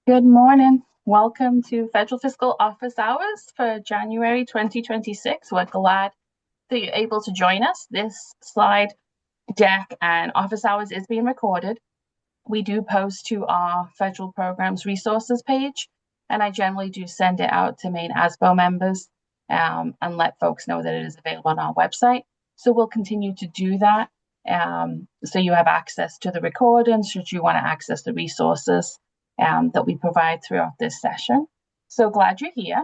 Good morning. Welcome to Federal Fiscal Office Hours for January 2026. We're glad that you're able to join us. This slide deck and office hours is being recorded. We do post to our federal programs resources page, and I generally do send it out to Maine ASBO members and let folks know that it is available on our website. So we'll continue to do that. So you have access to the recording should you want to access the resources that we provide throughout this session. So glad you're here.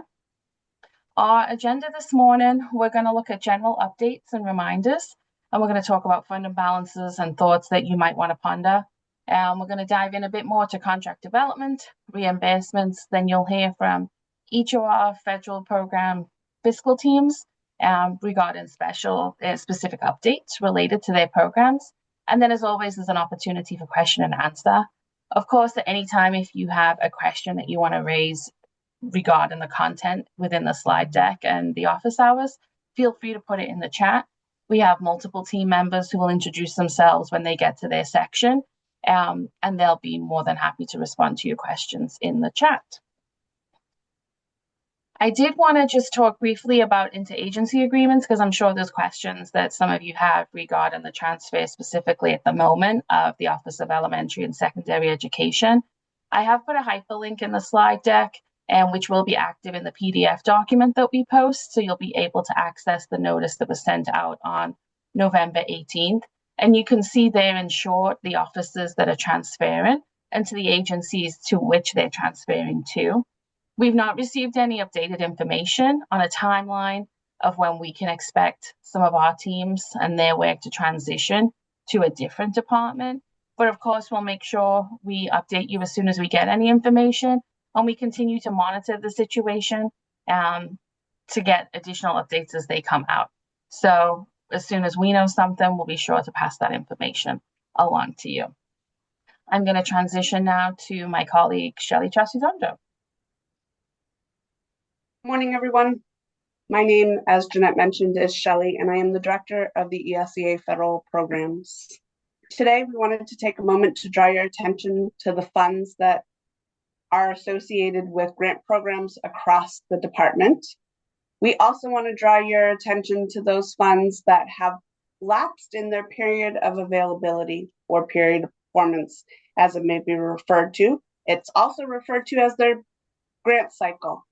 Our agenda this morning, we're going to look at general updates and reminders, and we're going to talk about fund imbalances and thoughts that you might want to ponder. We're going to dive in a bit more to contract development, reimbursements. Then you'll hear from each of our federal program fiscal teams regarding specific updates related to their programs. And then, as always, there's an opportunity for question and answer. Of course, at any time, if you have a question that you want to raise regarding the content within the slide deck and the office hours, feel free to put it in the chat. We have multiple team members who will introduce themselves when they get to their section, and they'll be more than happy to respond to your questions in the chat. I did want to just talk briefly about interagency agreements because I'm sure there's questions that some of you have regarding the transfer specifically at the moment of the Office of Elementary and Secondary Education. I have put a hyperlink in the slide deck, which will be active in the PDF document that we post, so you'll be able to access the notice that was sent out on November 18th. And you can see there in short the offices that are transferring and to the agencies to which they're transferring to. We've not received any updated information on a timeline of when we can expect some of our teams and their work to transition to a different department. But of course, we'll make sure we update you as soon as we get any information, and we continue to monitor the situation to get additional updates as they come out. So as soon as we know something, we'll be sure to pass that information along to you. I'm going to transition now to my colleague, Shelley Trasutondo. Morning, everyone. My name, as Jeanette mentioned, is Shelley, and I am the director of the ESEA federal programs. Today, we wanted to take a moment to draw your attention to the funds that are associated with grant programs across the department. We also want to draw your attention to those funds that have lapsed in their period of availability or period of performance, as it may be referred to. It's also referred to as their grant cycle.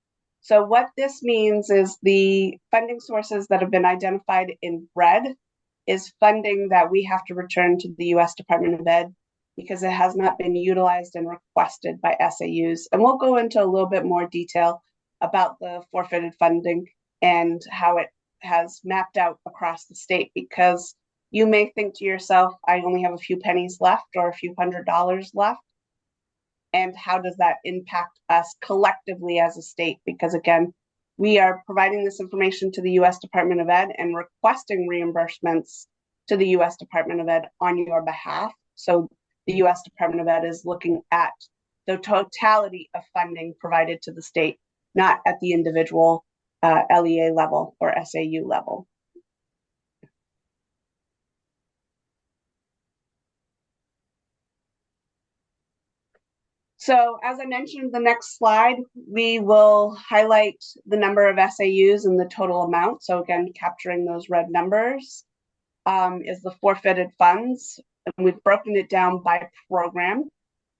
So what this means is the funding sources that have been identified in red is funding that we have to return to the U.S. Department of Ed because it has not been utilized and requested by SAUs. And we'll go into a little bit more detail about the forfeited funding and how it has mapped out across the state, because you may think to yourself, I only have a few pennies left or a few $100s left. And how does that impact us collectively as a state? Because again, we are providing this information to the U.S. Department of Ed and requesting reimbursements to the U.S. Department of Ed on your behalf. So the U.S. Department of Ed is looking at the totality of funding provided to the state, not at the individual LEA level or SAU level. So as I mentioned, the next slide, we will highlight the number of SAUs and the total amount. So again, capturing those red numbers is the forfeited funds. And we've broken it down by program.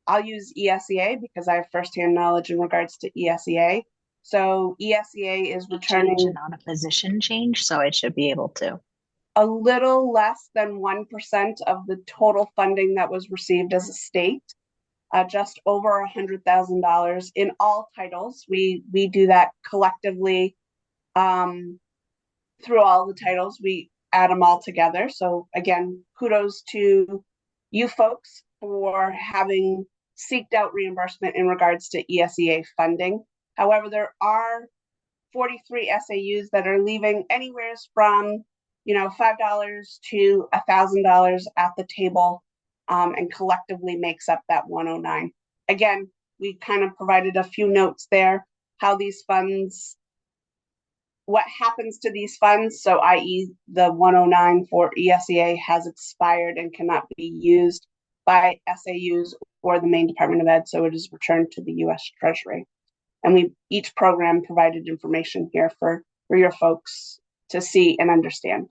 I'll use ESEA because I have firsthand knowledge in regards to ESEA. So ESEA is returning not a position change, so it should be able to. A little less than 1% of the total funding that was received as a state. Just over $100,000 in all titles. We do that collectively through all the titles. We add them all together. So again, kudos to you folks for having seeked out reimbursement in regards to ESEA funding. However, there are 43 SAUs that are leaving anywhere from $5 to $1,000 at the table. And collectively makes up that 109. Again, we kind of provided a few notes there, how these funds, what happens to these funds. So i.e. the 109 for ESEA has expired and cannot be used by SAUs or the Maine Department of Ed, so it is returned to the U.S. Treasury. And each program provided information here for your folks to see and understand.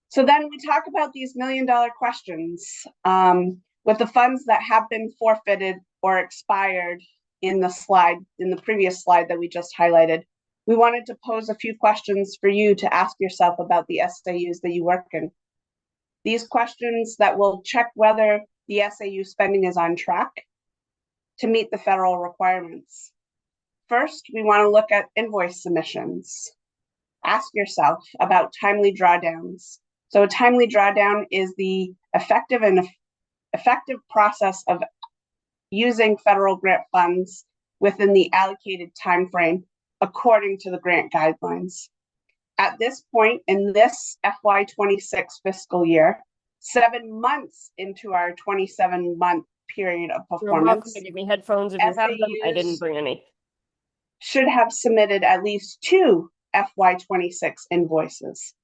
So then we talk about these million-dollar questions. With the funds that have been forfeited or expired in the previous slide that we just highlighted, we wanted to pose a few questions for you to ask yourself about the SAUs that you work in. These questions that will check whether the SAU spending is on track to meet the federal requirements. First, we want to look at invoice submissions. Ask yourself about timely drawdowns. So a timely drawdown is the effective process of using federal grant funds within the allocated time frame according to the grant guidelines. At this point in this FY26 fiscal year, 7 months into our 27-month period of performance, you're welcome to give me headphones if you have them. I didn't bring any. Should have submitted at least 2 FY26 invoices.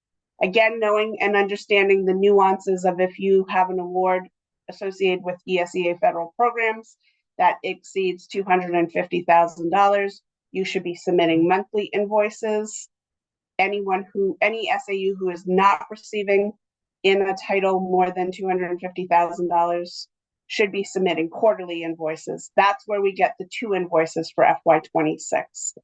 Again, knowing and understanding the nuances of if you have an award associated with ESEA federal programs that exceeds $250,000, you should be submitting monthly invoices. Any SAU who is not receiving in a title more than $250,000 should be submitting quarterly invoices. That's where we get the 2 invoices for FY26.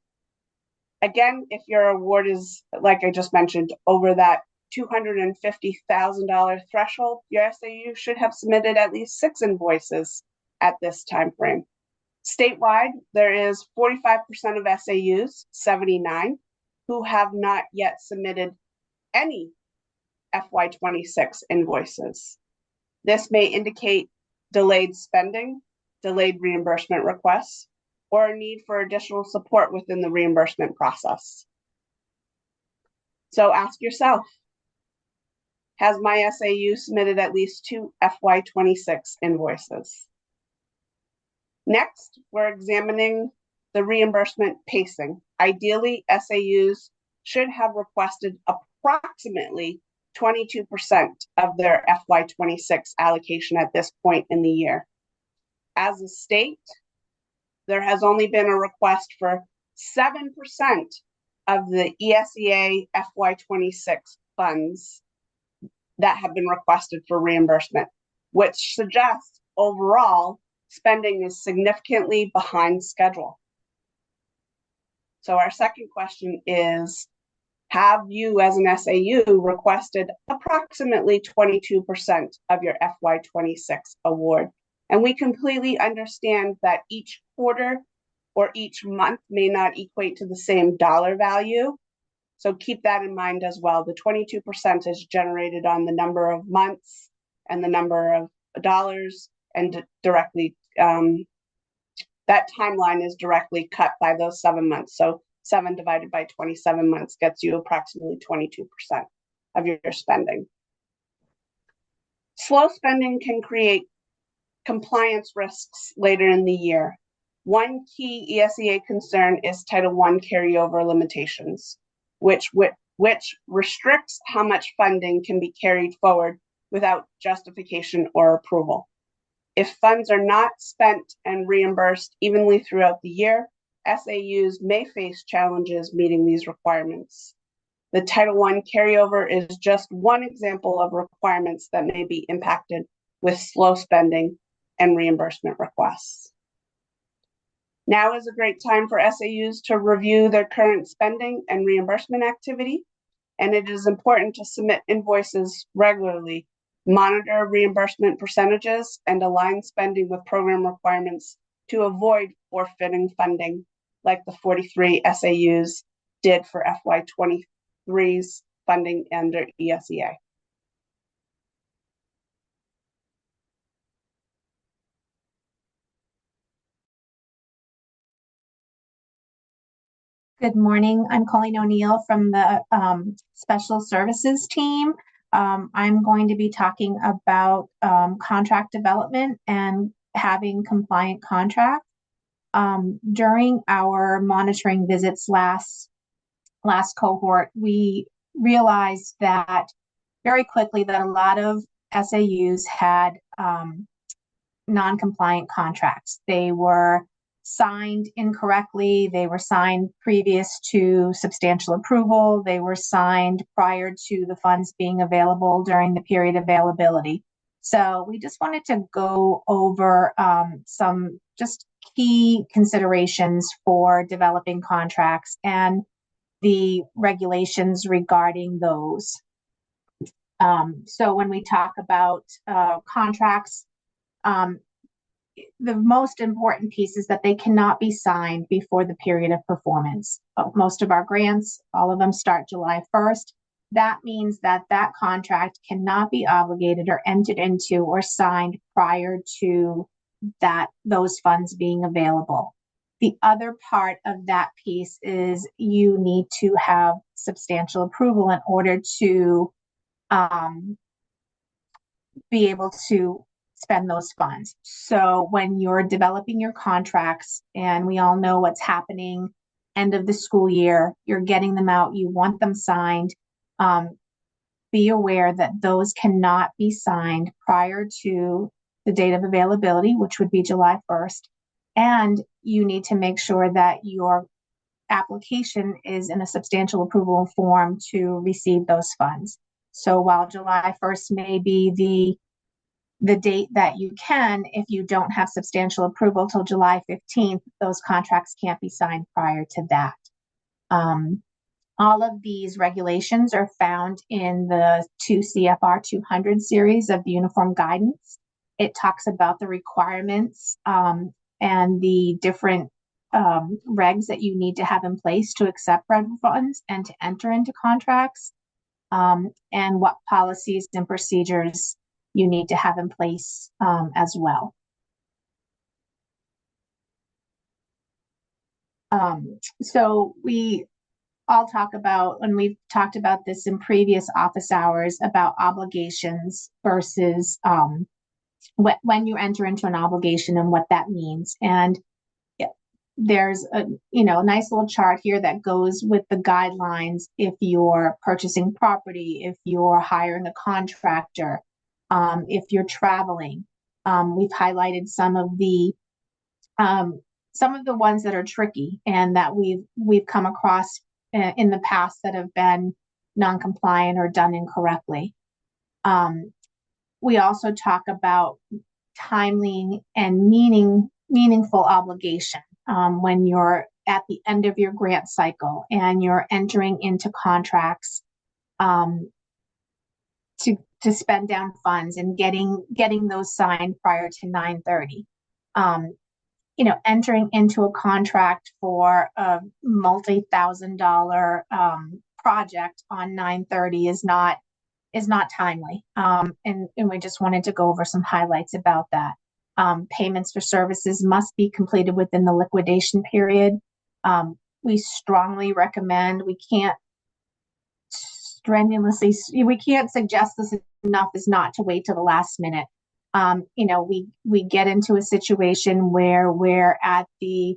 Again, if your award is, like I just mentioned, over that $250,000 threshold, your SAU should have submitted at least 6 invoices at this time frame. Statewide, there is 45% of SAUs, 79, who have not yet submitted any FY26 invoices. This may indicate delayed spending, delayed reimbursement requests, or a need for additional support within the reimbursement process. So ask yourself, has my SAU submitted at least 2 FY26 invoices? Next, we're examining the reimbursement pacing. Ideally, SAUs should have requested approximately 22% of their FY26 allocation at this point in the year. As a state, there has only been a request for 7% of the ESEA FY26 funds that have been requested for reimbursement, which suggests overall spending is significantly behind schedule. So our second question is, have you as an SAU requested approximately 22% of your FY26 award? And we completely understand that each quarter or each month may not equate to the same dollar value. So keep that in mind as well. The 22% is generated on the number of months and the number of dollars, and directly that timeline is directly cut by those 7 months. So 7 divided by 27 months gets you approximately 22% of your spending. Slow spending can create compliance risks later in the year. One key ESEA concern is Title I carryover limitations, which restricts how much funding can be carried forward without justification or approval. If funds are not spent and reimbursed evenly throughout the year, SAUs may face challenges meeting these requirements. The Title I carryover is just one example of requirements that may be impacted with slow spending and reimbursement requests. Now is a great time for SAUs to review their current spending and reimbursement activity, and it is important to submit invoices regularly, monitor reimbursement percentages, and align spending with program requirements to avoid forfeiting funding, like the 43 SAUs did for FY23's funding under ESEA. Good morning. I'm Colleen O'Neill from the Special Services team. I'm going to be talking about contract development and having compliant contracts. During our monitoring visits last cohort, we realized that very quickly that a lot of SAUs had non-compliant contracts. They were signed incorrectly. They were signed previous to substantial approval. They were signed prior to the funds being available during the period of availability. So we just wanted to go over some just key considerations for developing contracts and the regulations regarding those. So when we talk about contracts, the most important piece is that they cannot be signed before the period of performance. Most of our grants, all of them start July 1st. That means that that contract cannot be obligated or entered into or signed prior to those funds being available. The other part of that piece is you need to have substantial approval in order to be able to spend those funds. So when you're developing your contracts, and we all know what's happening end of the school year, you're getting them out, you want them signed, be aware that those cannot be signed prior to the date of availability, which would be July 1st. And you need to make sure that your application is in a substantial approval form to receive those funds. So while July 1st may be the date that you can, if you don't have substantial approval till July 15th, those contracts can't be signed prior to that. All of these regulations are found in the 2 CFR 200 series of the Uniform Guidance. It talks about the requirements and the different regs that you need to have in place to accept federal funds and to enter into contracts, and what policies and procedures you need to have in place as well. So we all talk about, and we've talked about this in previous office hours, about obligations versus when you enter into an obligation and what that means. And there's a nice little chart here that goes with the guidelines if you're purchasing property, if you're hiring a contractor, if you're traveling. We've highlighted some of the ones that are tricky and that we've come across in the past that have been non-compliant or done incorrectly. We also talk about timely and meaningful obligation when you're at the end of your grant cycle and you're entering into contracts to spend down funds and getting those signed prior to 9/30. Entering into a contract for a multi-$1,000 project on 9/30 is not timely. And we just wanted to go over some highlights about that. Payments for services must be completed within the liquidation period. We strongly recommend, we can't suggest this enough, is not to wait till the last minute. We get into a situation where we're at the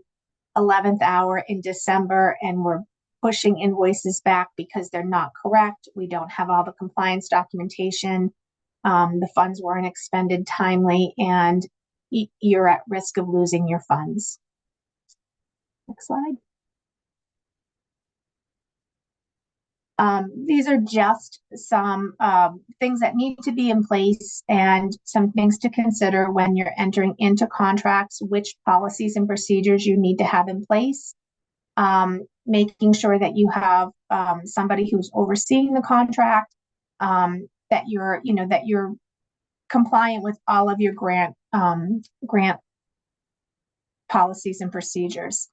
11th hour in December and we're pushing invoices back because they're not correct. We don't have all the compliance documentation. The funds weren't expended timely, and you're at risk of losing your funds. Next slide. These are just some things that need to be in place and some things to consider when you're entering into contracts, which policies and procedures you need to have in place. Making sure that you have somebody who's overseeing the contract, that you're compliant with all of your grant policies and procedures.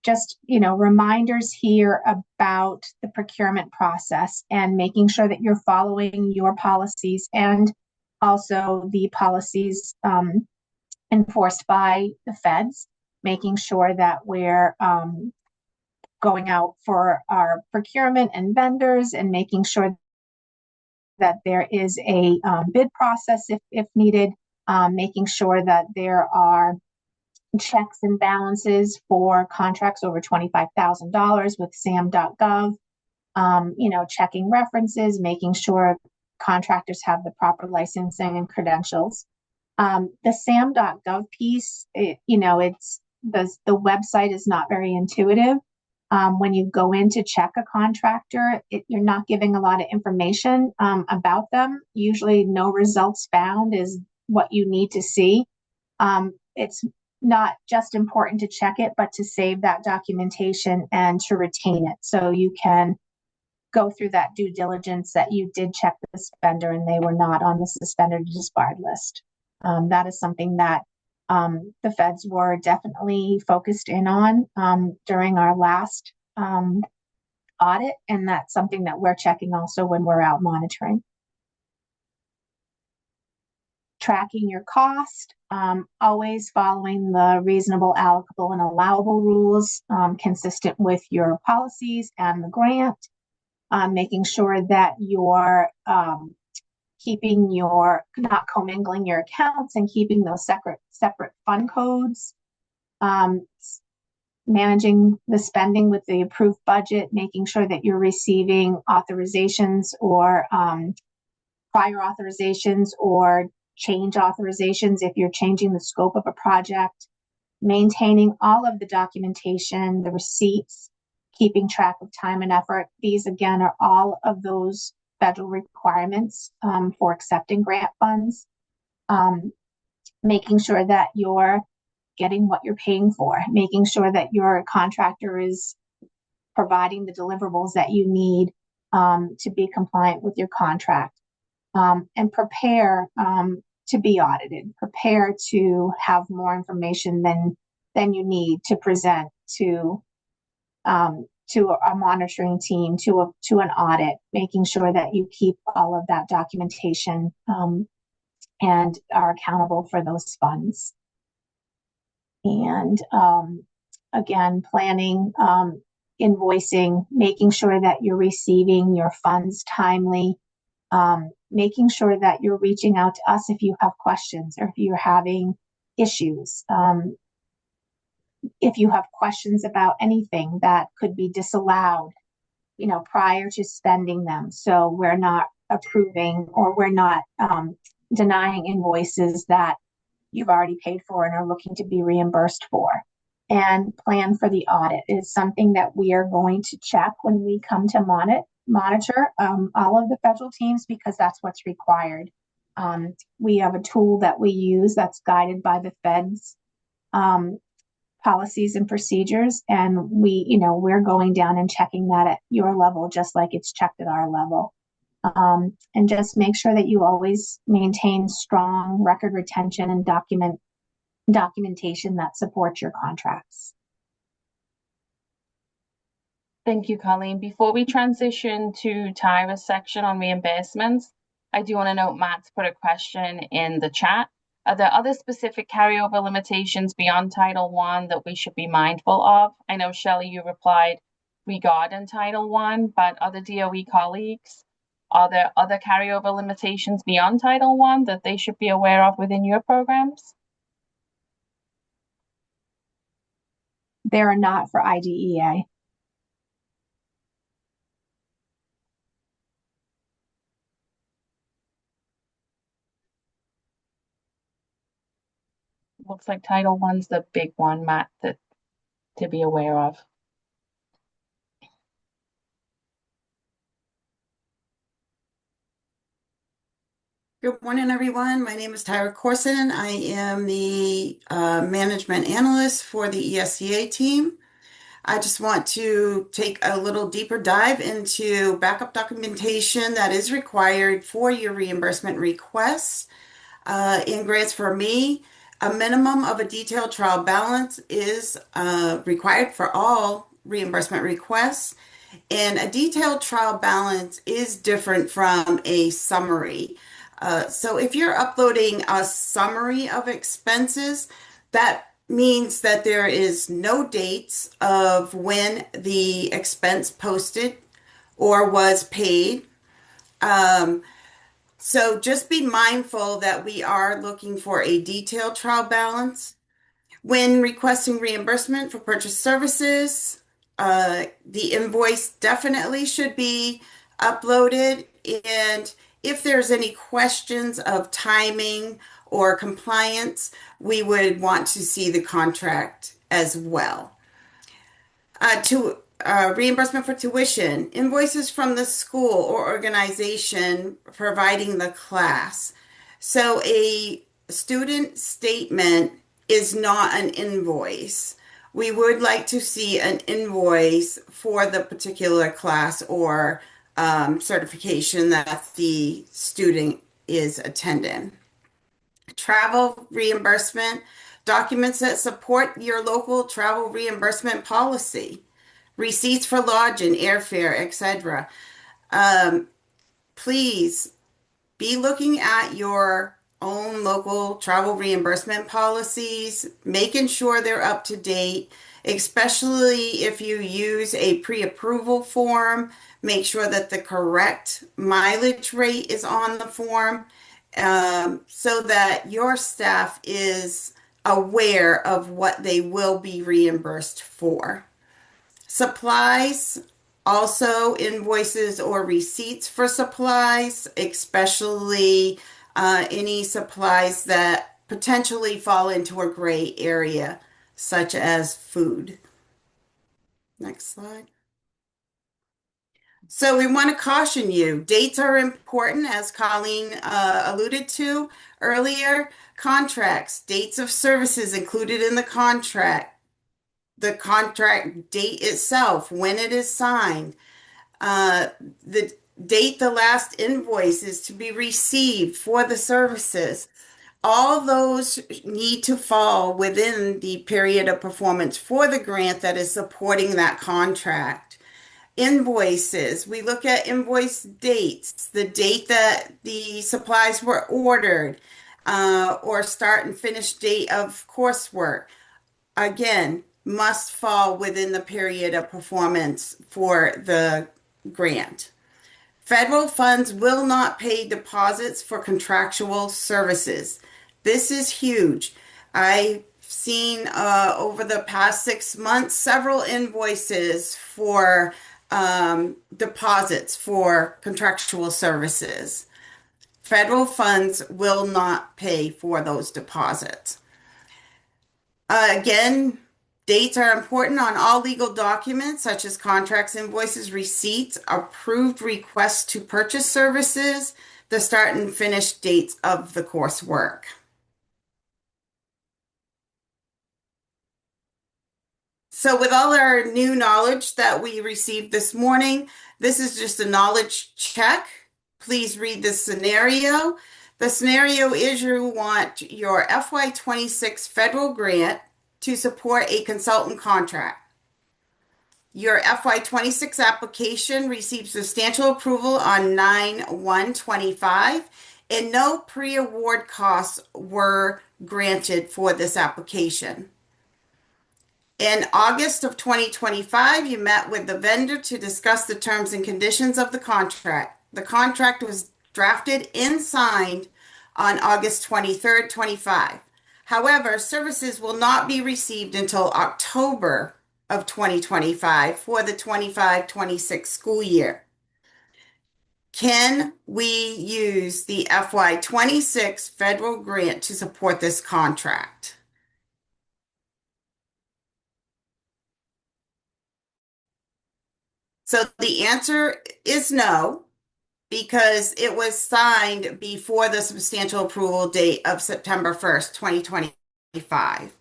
Just reminders here about the procurement process and making sure that you're following your policies and also the policies enforced by the feds, making sure that we're going out for our procurement and vendors and making sure that there is a bid process if needed, making sure that there are checks and balances for contracts over $25,000 with sam.gov, checking references, making sure contractors have the proper licensing and credentials. The SAM.gov piece, it's the website is not very intuitive. When you go in to check a contractor, you're not giving a lot of information about them. Usually no results found is what you need to see. It's not just important to check it, but to save that documentation and to retain it so you can go through that due diligence that you did check the spender and they were not on the suspended or disbarred list. That is something that the feds were definitely focused in on during our last audit, and that's something that we're checking also when we're out monitoring. Tracking your cost, always following the reasonable, allocable, and allowable rules consistent with your policies and the grant. Making sure that you're not commingling your accounts and keeping those separate fund codes. Managing the spending with the approved budget, making sure that you're receiving authorizations or prior authorizations or change authorizations if you're changing the scope of a project. Maintaining all of the documentation, the receipts, keeping track of time and effort. These, again, are all of those federal requirements for accepting grant funds. Making sure that you're getting what you're paying for, making sure that your contractor is providing the deliverables that you need to be compliant with your contract. And prepare to be audited, prepare to have more information than you need to present to a monitoring team, to an audit, making sure that you keep all of that documentation and are accountable for those funds. And again, planning, invoicing, making sure that you're receiving your funds timely, making sure that you're reaching out to us if you have questions or if you're having issues. If you have questions about anything that could be disallowed, prior to spending them. So we're not approving or we're not denying invoices that you've already paid for and are looking to be reimbursed for. And plan for the audit is something that we are going to check when we come to monitor all of the federal teams, because that's what's required. We have a tool that we use that's guided by the feds policies and procedures, and we're going down and checking that at your level just like it's checked at our level. And just make sure that you always maintain strong record retention and documentation that supports your contracts. Thank you, Colleen. Before we transition to Tyra's section on reimbursements, I do want to note Matt's put a question in the chat. Are there other specific carryover limitations beyond Title I that we should be mindful of? I know, Shelley, you replied regarding Title I, but other DOE colleagues, are there other carryover limitations beyond Title I that they should be aware of within your programs? There are not for IDEA. Looks like Title I's the big one, Matt, that to be aware of. Good morning, everyone. My name is Tyra Corson. I am the management analyst for the ESCA team. I just want to take a little deeper dive into backup documentation that is required for your reimbursement requests. In grants for me, a minimum of a detailed trial balance is required for all reimbursement requests. And a detailed trial balance is different from a summary. So if you're uploading a summary of expenses, that means that there is no dates of when the expense posted or was paid. So just be mindful that we are looking for a detailed trial balance. When requesting reimbursement for purchased services, The invoice definitely should be uploaded. And if there's any questions of timing or compliance, we would want to see the contract as well. To reimbursement for tuition, invoices from the school or organization providing the class. So a student statement is not an invoice. We would like to see an invoice for the particular class or certification that the student is attending. Travel reimbursement, documents that support your local travel reimbursement policy, receipts for lodging, airfare, etc. Please be looking at your own local travel reimbursement policies, making sure they're up to date, especially if you use a pre-approval form. Make sure that the correct mileage rate is on the form, so that your staff is aware of what they will be reimbursed for. Supplies, also invoices or receipts for supplies, especially any supplies that potentially fall into a gray area, such as food. Next slide. So we want to caution you, dates are important, as Colleen alluded to earlier. Contracts, dates of services included in the contract date itself, when it is signed, the date the last invoice is to be received for the services. All those need to fall within the period of performance for the grant that is supporting that contract. Invoices, we look at invoice dates, the date that the supplies were ordered, or start and finish date of coursework. Again, must fall within the period of performance for the grant. Federal funds will not pay deposits for contractual services. This is huge. I've seen over the past 6 months several invoices for deposits for contractual services. Federal funds will not pay for those deposits. Again, dates are important on all legal documents such as contracts, invoices, receipts, approved requests to purchase services, the start and finish dates of the coursework. So with all our new knowledge that we received this morning, this is just a knowledge check. Please read the scenario. The scenario is you want your FY26 federal grant to support a consultant contract. Your FY26 application received substantial approval on 9/1/25, and no pre-award costs were granted for this application. In August of 2025, you met with the vendor to discuss the terms and conditions of the contract. The contract was drafted and signed on August 23rd, 25. However, services will not be received until October of 2025 for the 25-26 school year. Can we use the FY26 federal grant to support this contract? So the answer is no, because it was signed before the substantial approval date of September 1st, 2025.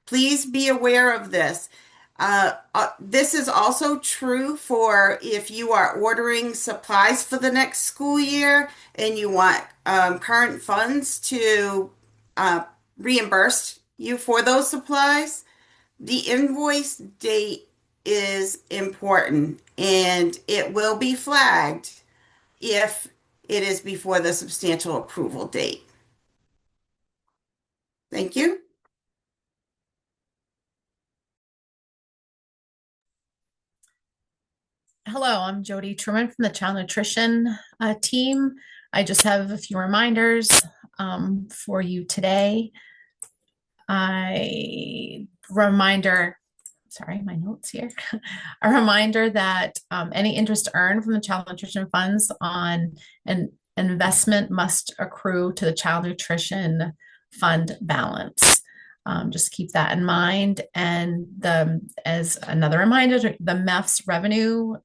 Please be aware of this. This is also true for if you are ordering supplies for the next school year and you want current funds to reimburse you for those supplies. The invoice date is important and it will be flagged if it is before the substantial approval date. Thank you. Hello, I'm Jody Truman from the Child Nutrition team. I just have a few reminders for you today. Reminder, sorry, my notes here. A reminder that any interest earned from the child nutrition funds on an investment must accrue to the child nutrition fund balance. Just keep that in mind. And as another reminder, the MEF's revenue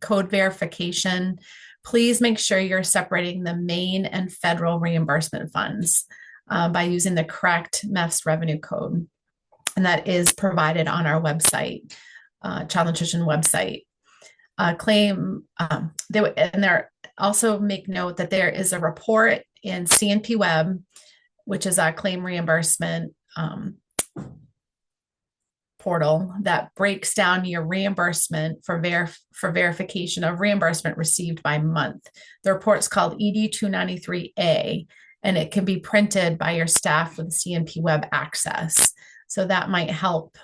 code verification, please make sure you're separating the Maine and federal reimbursement funds by using the correct MEF's revenue code. And that is provided on our website, child nutrition website. There also make note that there is a report in CNP Web, which is our claim reimbursement portal that breaks down your reimbursement for verification of reimbursement received by month. The report's called ED 293A, and it can be printed by your staff with CNP Web access. So that might help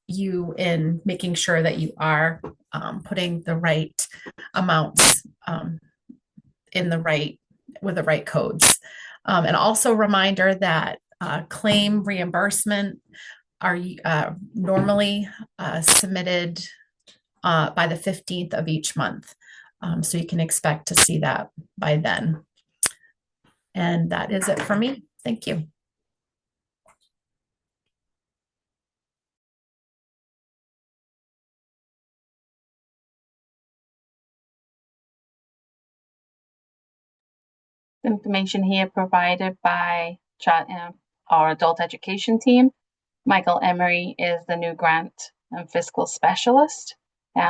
you in making sure that you are putting the right amounts with the right codes. And also a reminder that claim reimbursement are normally submitted by the 15th of each month. So you can expect to see that by then. And that is it for me. Thank you. Information here provided by our adult education team. Michael Emery is the new grant and fiscal specialist.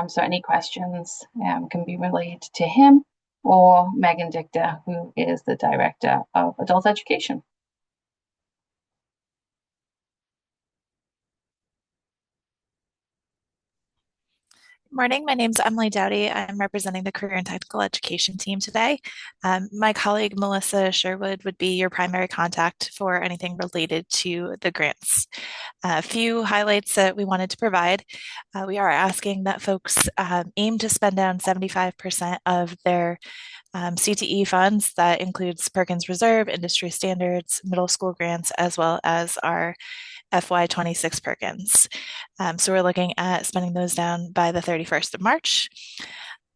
So any questions can be relayed to him or Megan Dichter, who is the director of adult education. Morning, my name is Emily Dowdy. I'm representing the Career and Technical Education team today. My colleague Melissa Sherwood would be your primary contact for anything related to the grants. A few highlights that we wanted to provide. We are asking that folks aim to spend down 75% of their CTE funds. That includes Perkins Reserve, industry standards, middle school grants, as well as our FY26 Perkins. So we're looking at spending those down by the 31st of March.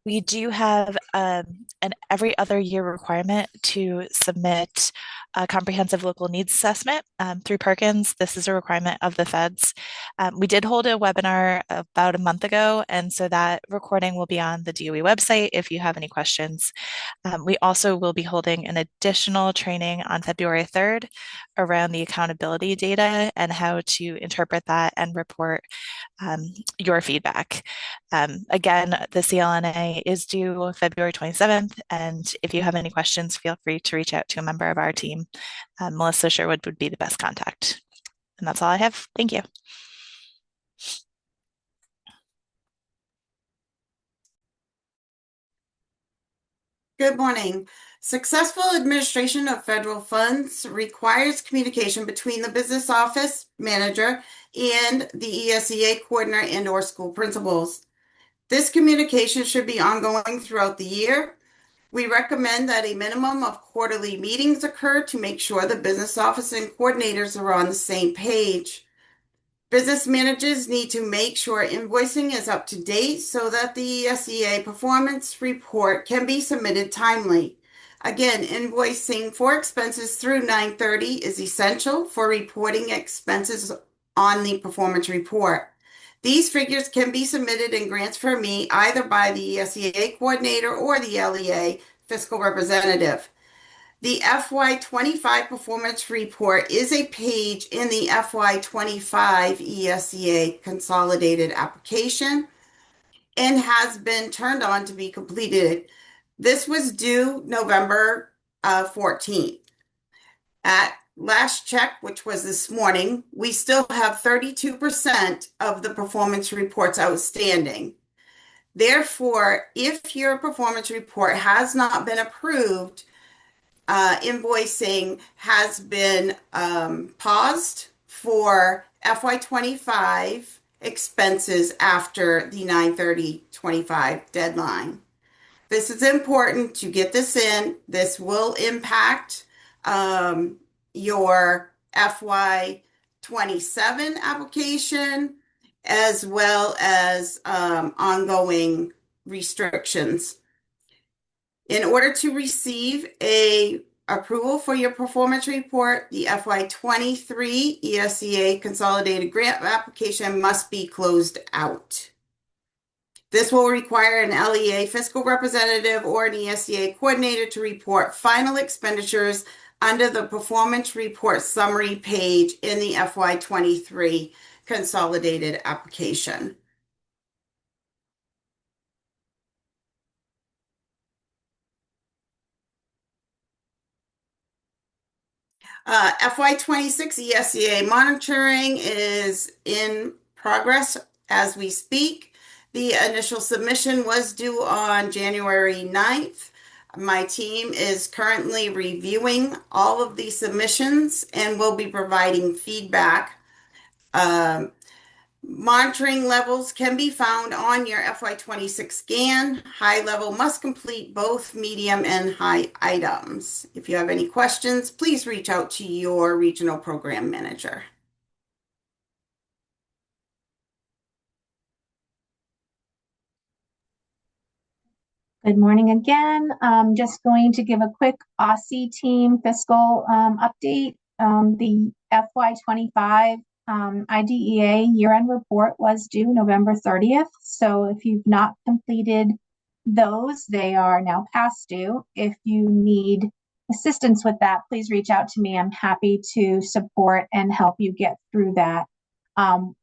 We do have an every other year requirement to submit a comprehensive local needs assessment through Perkins. This is a requirement of the feds. We did hold a webinar about a month ago, and so that recording will be on the DOE website if you have any questions. We also will be holding an additional training on February 3rd around the accountability data and how to interpret that and report your feedback. Again, the CLNA is due February 27th, and if you have any questions, feel free to reach out to a member of our team. Melissa Sherwood would be the best contact. And that's all I have. Thank you. Good morning. Successful administration of federal funds requires communication between the business office manager and the ESEA coordinator and/or school principals. This communication should be ongoing throughout the year. We recommend that a minimum of quarterly meetings occur to make sure the business office and coordinators are on the same page. Business managers need to make sure invoicing is up to date so that the ESEA performance report can be submitted timely. Again, invoicing for expenses through 9/30 is essential for reporting expenses on the performance report. These figures can be submitted in grants for me either by the ESEA coordinator or the LEA fiscal representative. The FY25 performance report is a page in the FY25 ESEA consolidated application and has been turned on to be completed. This was due November 14th. At last check, which was this morning, we still have 32% of the performance reports outstanding. Therefore, if your performance report has not been approved, invoicing has been paused for FY25 expenses after the 9/30/25 deadline. This is important to get this in. This will impact your FY 27 application, as well as ongoing restrictions. In order to receive a approval for your performance report, the FY23 ESEA Consolidated Grant application must be closed out. This will require an LEA fiscal representative or an ESEA coordinator to report final expenditures under the performance report summary page in the FY23 consolidated application. FY26 ESEA monitoring is in progress as we speak. The initial submission was due on January 9th. My team is currently reviewing all of the submissions and will be providing feedback. Monitoring levels can be found on your FY26 scan. High level must complete both medium and high items. If you have any questions, please reach out to your regional program manager. Good morning again. Just going to give a quick Aussie team fiscal update. The FY25 IDEA year-end report was due November 30th. So if you've not completed those, they are now past due. If you need assistance with that, please reach out to me. I'm happy to support and help you get through that.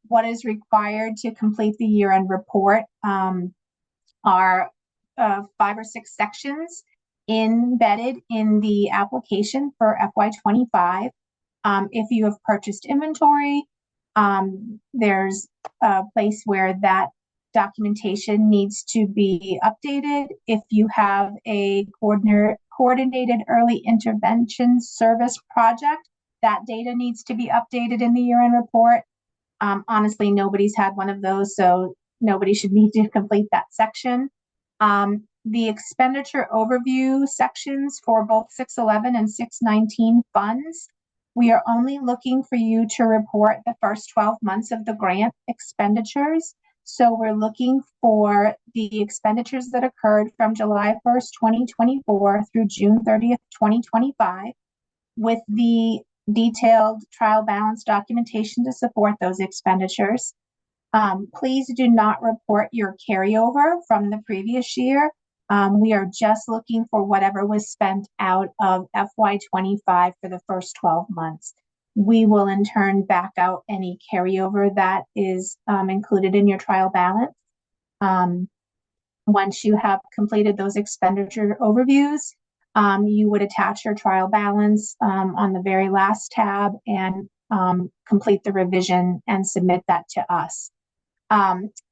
What is required to complete the year-end report are 5 or 6 sections embedded in the application for FY25. If you have purchased inventory, there's a place where that documentation needs to be updated. If you have a coordinated early intervention service project, that data needs to be updated in the year-end report. Honestly, nobody's had one of those, so nobody should need to complete that section. The expenditure overview sections for both 611 and 619 funds, we are only looking for you to report the first 12 months of the grant expenditures. So we're looking for the expenditures that occurred from July 1st, 2024 through June 30th, 2025, with the detailed trial balance documentation to support those expenditures. Please do not report your carryover from the previous year. We are just looking for whatever was spent out of FY25 for the first 12 months. We will in turn back out any carryover that is included in your trial balance. Once you have completed those expenditure overviews, you would attach your trial balance on the very last tab and complete the revision and submit that to us.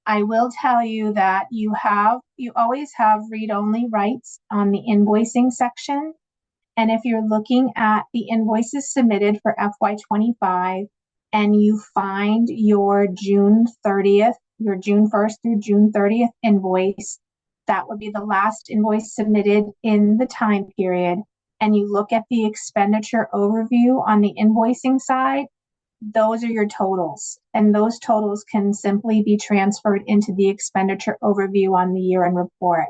I will tell you that you always have read-only rights on the invoicing section. And if you're looking at the invoices submitted for FY25 and you find your June 1st through June 30th invoice, that would be the last invoice submitted in the time period, and you look at the expenditure overview on the invoicing side, those are your totals, and those totals can simply be transferred into the expenditure overview on the year-end report.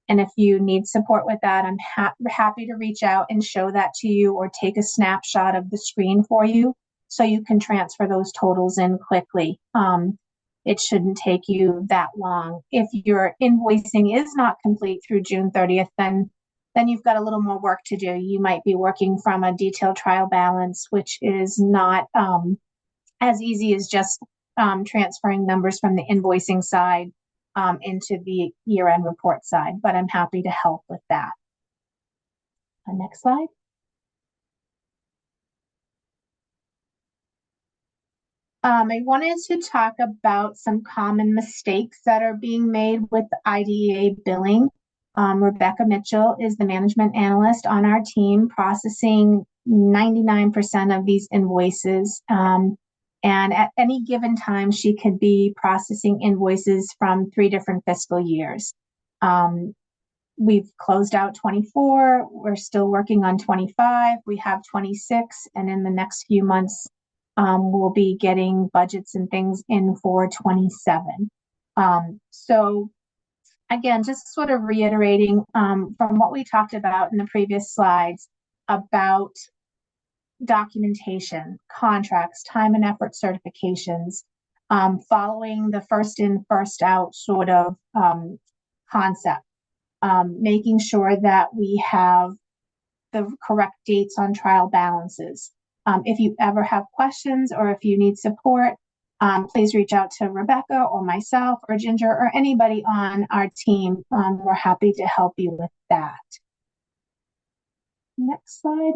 And if you need support with that, I'm happy to reach out and show that to you or take a snapshot of the screen for you so you can transfer those totals in quickly. It shouldn't take you that long. If your invoicing is not complete through June 30th, then you've got a little more work to do. You might be working from a detailed trial balance, which is not as easy as just transferring numbers from the invoicing side into the year-end report side, but I'm happy to help with that. Next slide. I wanted to talk about some common mistakes that are being made with IDEA billing. Rebecca Mitchell is the management analyst on our team, processing 99% of these invoices. And at any given time, she could be processing invoices from 3 different fiscal years. We've closed out 24. We're still working on 25. We have 26. And in the next few months, we'll be getting budgets and things in for 27. So again, just sort of reiterating from what we talked about in the previous slides about documentation, contracts, time and effort certifications, following the first in, first out sort of concept, making sure that we have the correct dates on trial balances. If you ever have questions or if you need support, please reach out to Rebecca or myself or Ginger or anybody on our team. We're happy to help you with that. Next slide.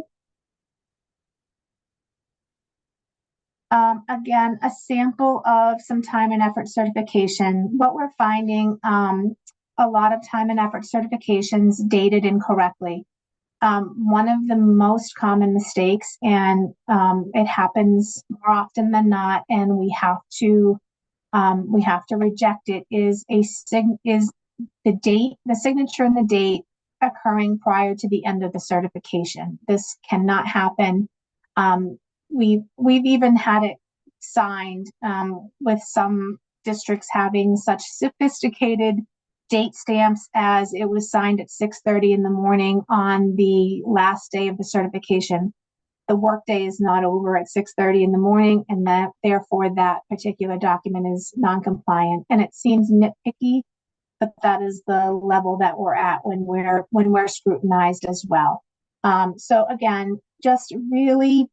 Again, a sample of some time and effort certification. What we're finding, a lot of time and effort certifications dated incorrectly. One of the most common mistakes, and it happens more often than not, and we have to reject it, is the date, the signature and the date occurring prior to the end of the certification. This cannot happen. We've even had it signed with some districts having such sophisticated date stamps as it was signed at 6:30 in the morning on the last day of the certification. The workday is not over at 6:30 in the morning, and that therefore that particular document is non-compliant. And it seems nitpicky, but that is the level that we're at when we're scrutinized as well. So again, just really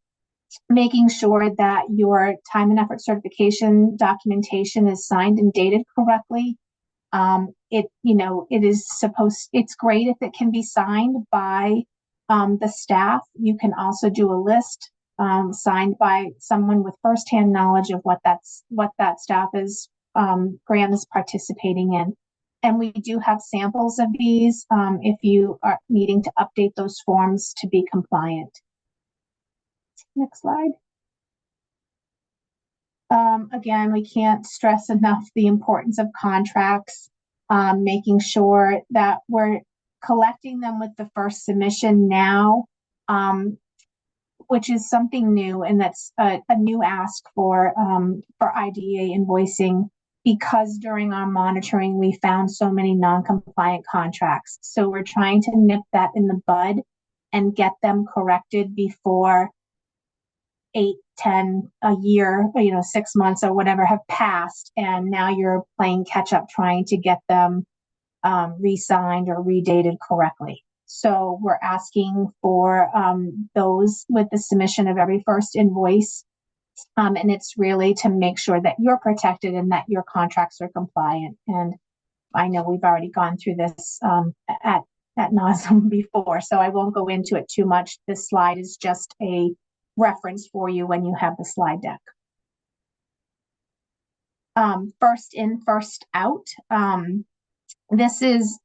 making sure that your time and effort certification documentation is signed and dated correctly. It's great if it can be signed by the staff. You can also do a list signed by someone with firsthand knowledge of what that staff is grant is participating in. And we do have samples of these if you are needing to update those forms to be compliant. Next slide. Again, we can't stress enough the importance of contracts, making sure that we're collecting them with the first submission now, which is something new, and that's a new ask for IDEA invoicing, because during our monitoring, we found so many non-compliant contracts. So we're trying to nip that in the bud and get them corrected before 8, 10, a year, 6 months or whatever have passed, and now you're playing catch up trying to get them re-signed or redated correctly. So we're asking for those with the submission of every first invoice, and it's really to make sure that you're protected and that your contracts are compliant. And I know we've already gone through this at nauseam before, so I won't go into it too much. This slide is just a reference for you when you have the slide deck. First in, first out. This is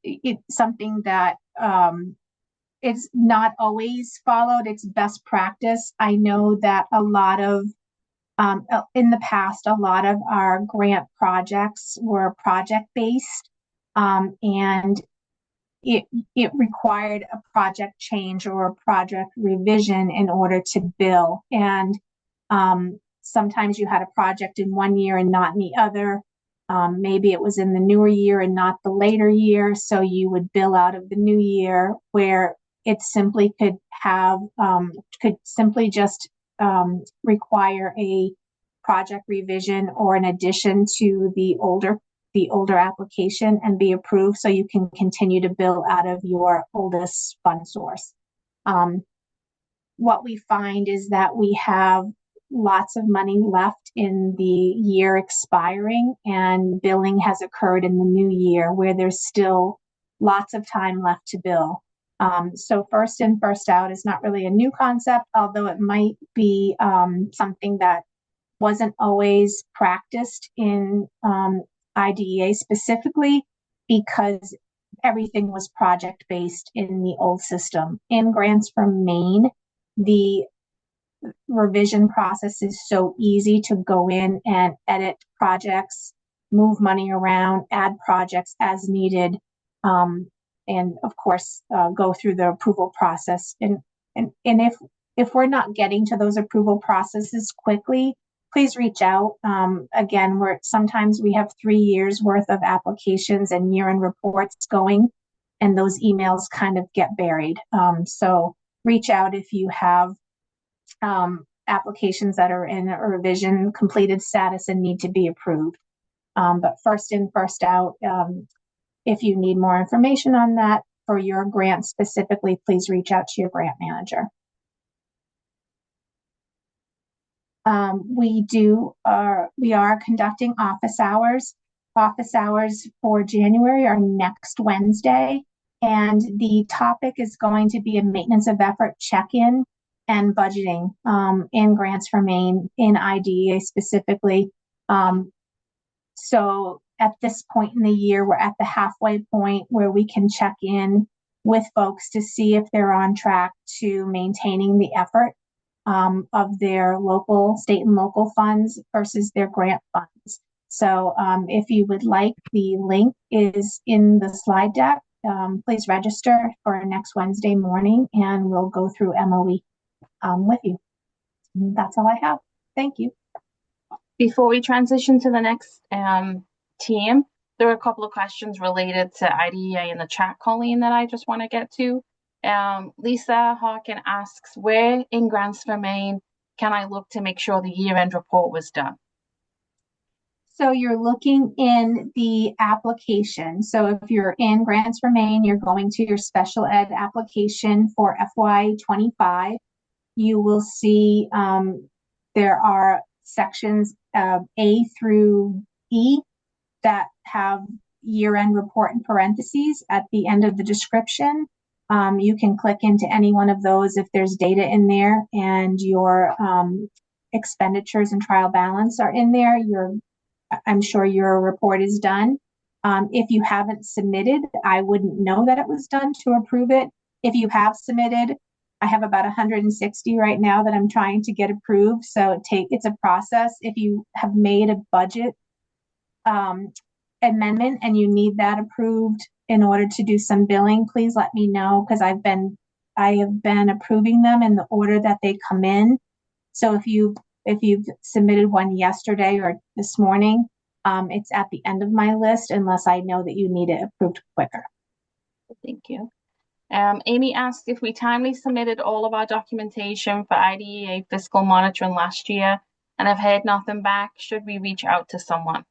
something that it's not always followed. It's best practice. I know that a lot of, in the past, a lot of our grant projects were project-based, and it required a project change or a project revision in order to bill. And sometimes you had a project in one year and not in the other. Maybe it was in the newer year and not the later year. So you would bill out of the new year, where it simply could simply just require a project revision or an addition to the older application and be approved, so you can continue to bill out of your oldest fund source. What we find is that we have lots of money left in the year expiring, and billing has occurred in the new year where there's still lots of time left to bill. So first in, first out is not really a new concept, although it might be something that wasn't always practiced in IDEA specifically, because everything was project-based in the old system. In grants from Maine, the revision process is so easy to go in and edit projects, move money around, add projects as needed, and of course go through the approval process. And if if we're not getting to those approval processes quickly, please reach out. Again, sometimes we have 3 years worth of applications and year-end reports going, and those emails kind of get buried. So reach out if you have applications that are in a revision completed status and need to be approved. But first in, first out, if you need more information on that for your grant specifically, please reach out to your grant manager. We are conducting office hours. Office hours for January are next Wednesday, and the topic is going to be a maintenance of effort check-in and budgeting in Grants for Maine, in IDEA specifically. So at this point in the year, we're at the halfway point where we can check in with folks to see if they're on track to maintaining the effort of their local, state and local funds versus their grant funds. So if you would like, the link is in the slide deck. Please register for next Wednesday morning and we'll go through MOE with you. And that's all I have. Thank you. Before we transition to the next team, there are a couple of questions related to IDEA in the chat, Colleen, that I just want to get to. Lisa Hawken asks, where in Grants for Maine can I look to make sure the year-end report was done? So you're looking in the application. So if you're in Grants for Maine, you're going to your special ed application for FY25. You will see there are sections A through E that have year-end report in parentheses at the end of the description. You can click into any one of those if there's data in there and your expenditures and trial balance are in there. I'm sure your report is done. If you haven't submitted, I wouldn't know that it was done to approve it. If you have submitted, I have about 160 right now that I'm trying to get approved. So it's a process. If you have made a budget amendment and you need that approved in order to do some billing, please let me know, because I have been approving them in the order that they come in. So if you've submitted one yesterday or this morning, it's at the end of my list unless I know that you need it approved quicker. Thank you. Amy asked if we timely submitted all of our documentation for IDEA fiscal monitoring last year and have heard nothing back. Should we reach out to someone?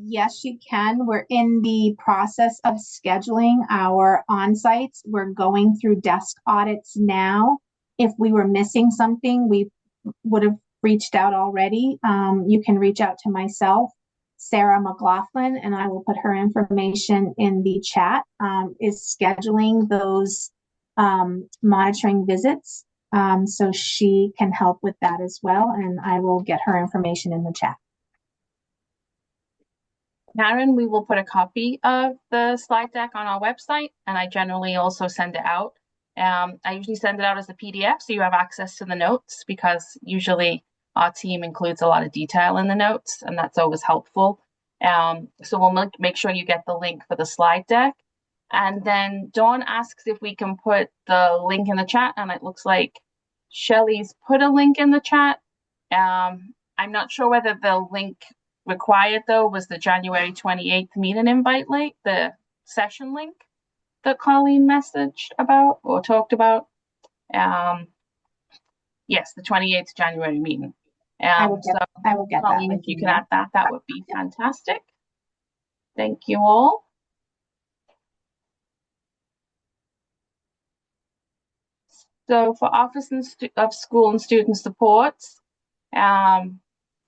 Yes, you can. We're in the process of scheduling our on-sites. We're going through desk audits now. If we were missing something, we would have reached out already. You can reach out to myself, Sarah McLaughlin, and I will put her information in the chat, is scheduling those monitoring visits. So she can help with that as well, and I will get her information in the chat. Karen, we will put a copy of the slide deck on our website, and I generally also send it out. I usually send it out as a PDF so you have access to the notes, because usually our team includes a lot of detail in the notes, and that's always helpful. So we'll make sure you get the link for the slide deck. And then Dawn asks if we can put the link in the chat, and it looks like Shelley's put a link in the chat. I'm not sure whether the link required though was the January 28th meeting invite link, the session link that Colleen messaged about or talked about. Yes, the 28th January meeting. I will get Colleen, that. if you can add that, that would be fantastic. Thank you all. So for Office of School and Student Supports,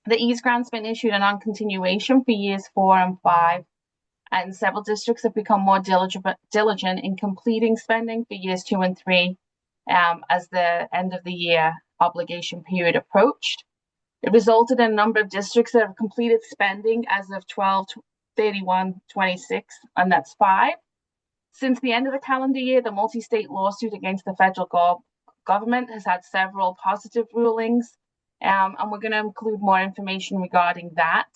the EASE grant's been issued a non-continuation for years 4 and 5, and several districts have become more diligent in completing spending for years 2 and 3 as the end of the year obligation period approached. It resulted in a number of districts that have completed spending as of 12/31/26, and that's 5. Since the end of the calendar year, the multi-state lawsuit against the federal government has had several positive rulings. And we're going to include more information regarding that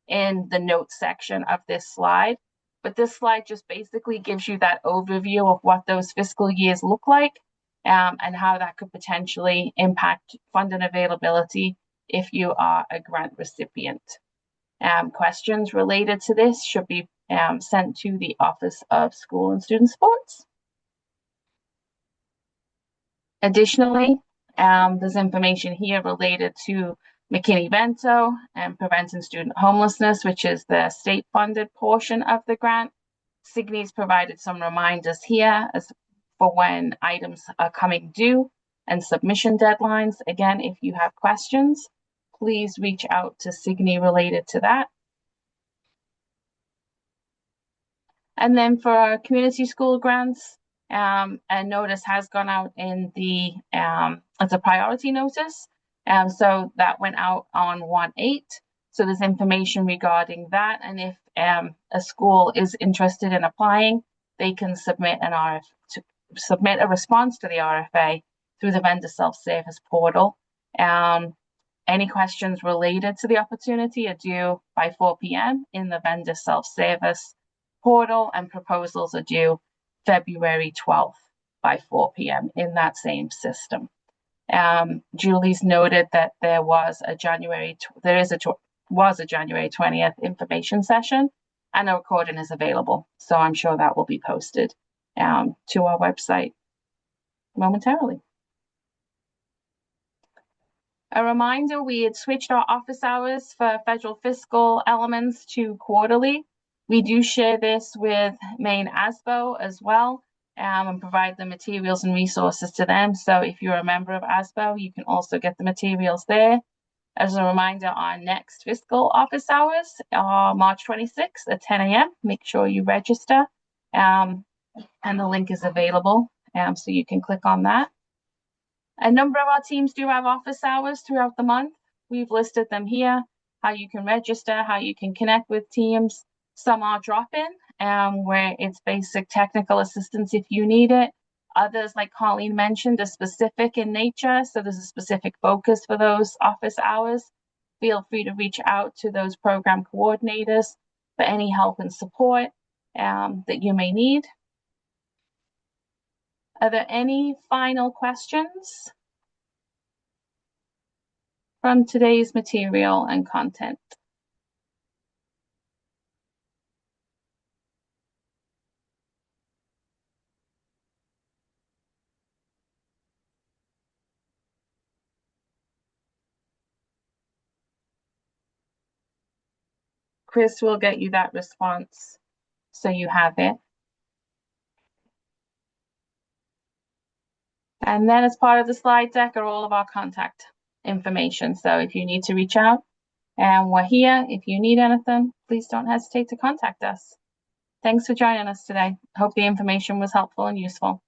in the notes section of this slide. But this slide just basically gives you that overview of what those fiscal years look like. and how that could potentially impact funding availability if you are a grant recipient. Questions related to this should be sent to the Office of School and Student Sports. Additionally, there's information here related to McKinney-Vento and preventing student homelessness, which is the state-funded portion of the grant. Signy's provided some reminders here as for when items are coming due and submission deadlines. Again, if you have questions, please reach out to Signy related to that. And then for our community school grants, a notice has gone out in the, as a priority notice. So that went out on 1/8. So there's information regarding that. And if a school is interested in applying, they can submit submit a response to the RFA through the vendor self-service portal. Any questions related to the opportunity are due by 4 p.m. in the vendor self-service portal, and proposals are due February 12th by 4 p.m. in that same system. Julie's noted that there was a January 20th information session, and a recording is available. So I'm sure that will be posted to our website momentarily. A reminder, we had switched our office hours for federal fiscal elements to quarterly. We do share this with Maine ASBO as well, and provide the materials and resources to them. So if you're a member of ASBO, you can also get the materials there. As a reminder, our next fiscal office hours are March 26th at 10 a.m. Make sure you register, and the link is available, so you can click on that. A number of our teams do have office hours throughout the month. We've listed them here, how you can register, how you can connect with teams. Some are drop-in, where it's basic technical assistance if you need it. Others, like Colleen mentioned, are specific in nature, so there's a specific focus for those office hours. Feel free to reach out to those program coordinators for any help and support that you may need. Are there any final questions from today's material and content? Chris will get you that response so you have it. And then as part of the slide deck are all of our contact information. So if you need to reach out, and we're here. If you need anything, please don't hesitate to contact us. Thanks for joining us today. Hope the information was helpful and useful.